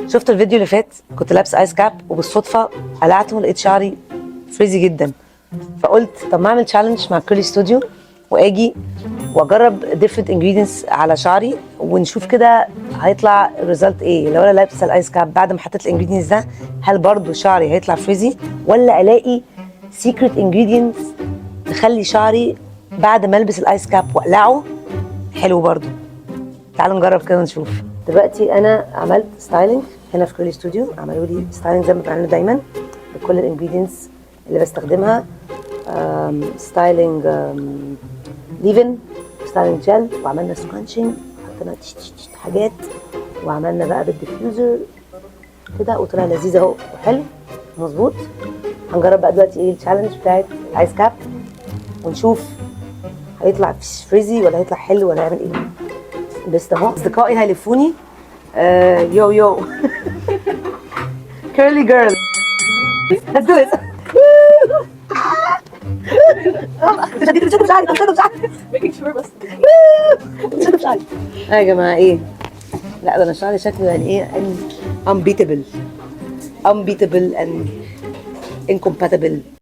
شفت الفيديو اللي فات كنت لابس ايس كاب وبالصدفه قلعته لقيت شعري فريزي جدا، فقلت طب ما اعمل تشالنج مع كيرلي ستوديو واجي واجرب ديفرنت انجريدينتس على شعري ونشوف كده هيطلع الريزلت ايه. لو انا لابسه الايس كاب بعد ما حطيت الانجريدينتس ده، هل برضو شعري هيطلع فريزي ولا الاقي سيكريت انجريدينتس تخلي شعري بعد ما البس الايس كاب واقلعه حلو برضو؟ تعالوا نجرب كده ونشوف. دلوقتي انا عملت ستايلينج هنا في كيرلي ستوديو، عملوا لي ستايلينج زي ما بعمله دايما بكل الانجريدينتس اللي بستخدمها. ستايلينج ليفن، ستايلينج جل، وعملنا سكرانشنج، حطينا حاجات، وعملنا بقى بالديفيوزر كده وطلع لذيذ اهو وحلو مظبوط. هنجرب بقى دلوقتي ايه التشالنج بتاعت ايس كاب ونشوف هيطلع فريزي ولا هيطلع حلو ولا هيعمل ايه. بس اهو اصدقائي هيلفوني يو يو كيرلي جيرل let's do it. يا جماعه ايه، لا ده انا شعري شكله يعني ايه unbeatable and incompatible.